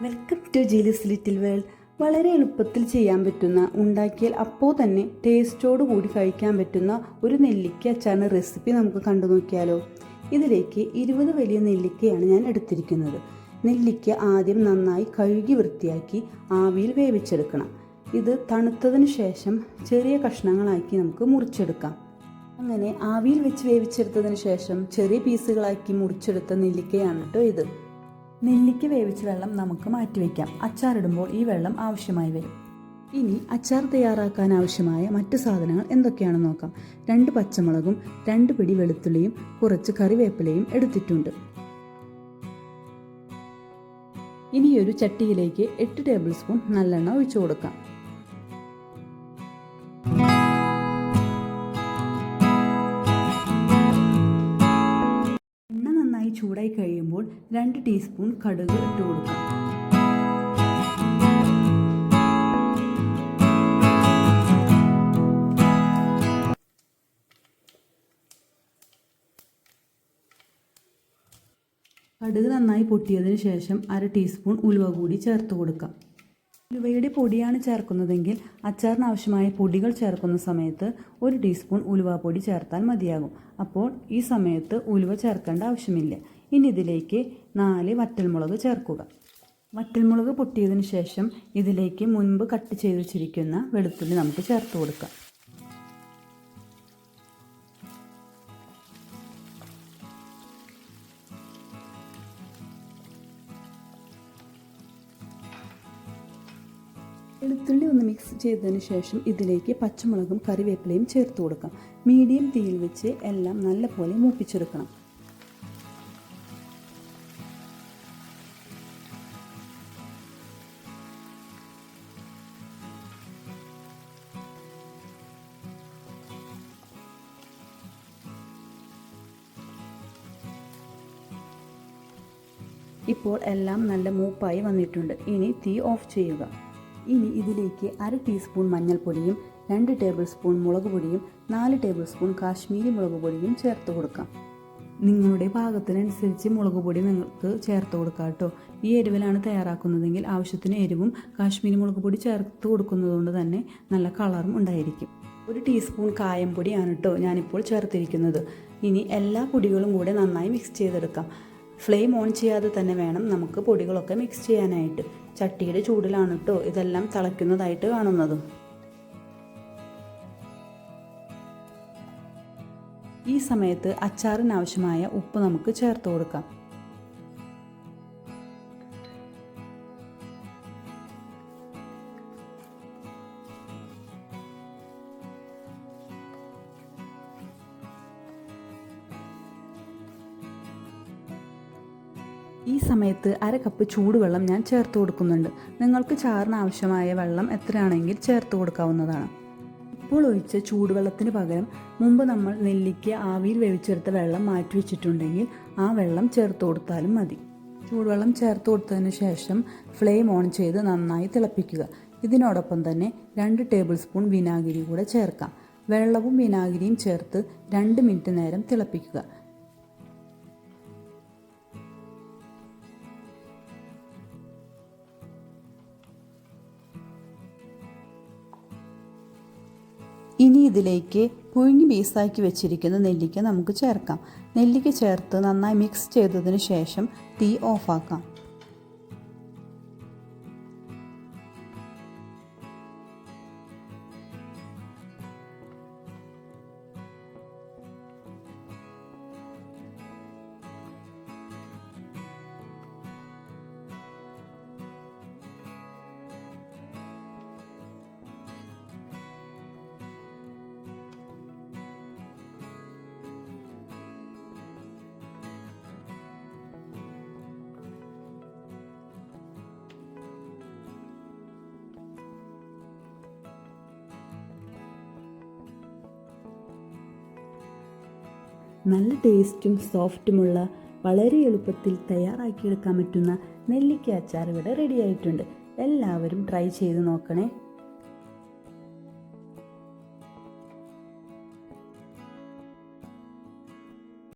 Welcome to Jeelees little world. വളരെ എളുപ്പത്തിൽ ചെയ്യാൻ പറ്റുന്ന, ഉണ്ടാക്കിയാൽ അപ്പോൾ തന്നെ ടേസ്റ്റോട് കൂടി കഴിക്കാൻ പറ്റുന്ന ഒരു നെല്ലിക്ക അച്ചാറിൻ്റെ റെസിപ്പി നമുക്ക് കണ്ടു നോക്കിയാലോ. ഇതിലേക്ക് 20 വലിയ നെല്ലിക്കയാണ് ഞാൻ എടുത്തിരിക്കുന്നത്. നെല്ലിക്ക ആദ്യം നന്നായി കഴുകി വൃത്തിയാക്കി ആവിയിൽ വേവിച്ചെടുക്കണം. ഇത് തണുത്തതിന് ശേഷം ചെറിയ കഷ്ണങ്ങളാക്കി നമുക്ക് മുറിച്ചെടുക്കാം. അങ്ങനെ ആവിയിൽ വെച്ച് വേവിച്ചെടുത്തതിന് ശേഷം ചെറിയ പീസുകളാക്കി മുറിച്ചെടുത്ത നെല്ലിക്കയാണ് കേട്ടോ ഇത്. നെല്ലിക്ക വേവിച്ച വെള്ളം നമുക്ക് മാറ്റിവെക്കാം. അച്ചാറിടുമ്പോൾ ഈ വെള്ളം ആവശ്യമായി വരും. ഇനി അച്ചാർ തയ്യാറാക്കാൻ ആവശ്യമായ മറ്റു സാധനങ്ങൾ എന്തൊക്കെയാണെന്ന് നോക്കാം. 2 പച്ചമുളകും 2 പിടി വെളുത്തുള്ളിയും കുറച്ച് കറിവേപ്പിലയും എടുത്തിട്ടുണ്ട്. ഇനിയൊരു ചട്ടിയിലേക്ക് 8 ടേബിൾ സ്പൂൺ നല്ലെണ്ണ ഒഴിച്ചു കൊടുക്കാം. ചൂടായി കഴിയുമ്പോൾ 2 ടീസ്പൂൺ കടുക് ഇട്ട് കൊടുക്കാം. കടുക് നന്നായി പൊട്ടിയതിന് ശേഷം 1/2 ടീസ്പൂൺ ഉലുവ കൂടി ചേർത്ത് കൊടുക്കാം. ഉലുവയുടെ പൊടിയാണ് ചേർക്കുന്നതെങ്കിൽ അച്ചാറിന് ആവശ്യമായ പൊടികൾ ചേർക്കുന്ന സമയത്ത് 1 ടീസ്പൂൺ ഉലുവാപ്പൊടി ചേർത്താൽ മതിയാകും. അപ്പോൾ ഈ സമയത്ത് ഉലുവ ചേർക്കേണ്ട ആവശ്യമില്ല. ഇനി ഇതിലേക്ക് 4 വറ്റൽമുളക് ചേർക്കുക. വറ്റൽമുളക് പൊട്ടിയതിന് ശേഷം ഇതിലേക്ക് മുൻപ് കട്ട് ചെയ്ത് വെച്ചിരിക്കുന്ന വെളുത്തുള്ളി നമുക്ക് ചേർത്ത് കൊടുക്കാം. വെളുത്തുള്ളി ഒന്ന് മിക്സ് ചെയ്തതിന് ശേഷം ഇതിലേക്ക് പച്ചമുളകും കറിവേപ്പിലയും ചേർത്ത് കൊടുക്കാം. മീഡിയം തീയിൽ വെച്ച് എല്ലാം നല്ലപോലെ മൂപ്പിച്ചെടുക്കണം. ഇപ്പോൾ എല്ലാം നല്ല മൂപ്പായി വന്നിട്ടുണ്ട്. ഇനി തീ ഓഫ് ചെയ്യുക. ഇനി ഇതിലേക്ക് 1/2 ടീസ്പൂൺ മഞ്ഞൾപ്പൊടിയും 2 ടേബിൾ സ്പൂൺ മുളക് പൊടിയും 4 ടേബിൾ സ്പൂൺ കാശ്മീരി മുളക് പൊടിയും ചേർത്ത് കൊടുക്കാം. നിങ്ങളുടെ പാകത്തിനനുസരിച്ച് മുളക് പൊടി നിങ്ങൾക്ക് ചേർത്ത് കൊടുക്കാം കേട്ടോ. ഈ എരിവിലാണ് തയ്യാറാക്കുന്നതെങ്കിൽ ആവശ്യത്തിന് എരിവും കാശ്മീരി മുളക് പൊടി ചേർത്ത് കൊടുക്കുന്നതുകൊണ്ട് തന്നെ നല്ല കളറും ഉണ്ടായിരിക്കും. 1 ടീസ്പൂൺ കായം പൊടിയാണ് കേട്ടോ ഞാനിപ്പോൾ ചേർത്തിരിക്കുന്നത്. ഇനി എല്ലാ പൊടികളും കൂടെ നന്നായി മിക്സ് ചെയ്തെടുക്കാം. ഫ്ലെയിം ഓൺ ചെയ്യാതെ തന്നെ വേണം നമുക്ക് പൊടികളൊക്കെ മിക്സ് ചെയ്യാനായിട്ട്. ചട്ടിയുടെ ചൂടിലാണ് കേട്ടോ ഇതെല്ലാം തിളയ്ക്കുന്നതായിട്ട് കാണുന്നത്. ഈ സമയത്ത് അച്ചാറിനാവശ്യമായ ഉപ്പ് നമുക്ക് ചേർത്ത് കൊടുക്കാം. ഈ സമയത്ത് 1/2 കപ്പ് ചൂടുവെള്ളം ഞാൻ ചേർത്ത് കൊടുക്കുന്നുണ്ട്. നിങ്ങൾക്ക് ചാറിന് ആവശ്യമായ വെള്ളം എത്രയാണെങ്കിൽ ചേർത്ത് കൊടുക്കാവുന്നതാണ്. ഇപ്പോൾ ഒഴിച്ച ചൂടുവെള്ളത്തിന് പകരം മുമ്പ് നമ്മൾ നെല്ലിക്ക ആവിയിൽ വേവിച്ചെടുത്ത വെള്ളം മാറ്റി വെച്ചിട്ടുണ്ടെങ്കിൽ ആ വെള്ളം ചേർത്ത് കൊടുത്താലും മതി. ചൂടുവെള്ളം ചേർത്ത് കൊടുത്തതിന് ശേഷം ഫ്ലെയിം ഓൺ ചെയ്ത് നന്നായി തിളപ്പിക്കുക. ഇതിനോടൊപ്പം തന്നെ 2 ടേബിൾ സ്പൂൺ വിനാഗിരി കൂടെ ചേർക്കാം. വെള്ളവും വിനാഗിരിയും ചേർത്ത് 2 മിനിറ്റ് നേരം തിളപ്പിക്കുക. ഇനി ഇതിലേക്ക് പുഴുങ്ങി പീസാക്കി വെച്ചിരിക്കുന്ന നെല്ലിക്ക നമുക്ക് ചേർക്കാം. നെല്ലിക്ക ചേർത്ത് നന്നായി മിക്സ് ചെയ്തതിന് ശേഷം തീ ഓഫാക്കാം. നല്ല ടേസ്റ്റും സോഫ്റ്റുമുള്ള വളരെ എളുപ്പത്തിൽ തയ്യാറാക്കിയെടുക്കാൻ പറ്റുന്ന നെല്ലിക്ക അച്ചാർ ഇവിടെ റെഡി ആയിട്ടുണ്ട്. എല്ലാവരും ട്രൈ ചെയ്ത് നോക്കണേ.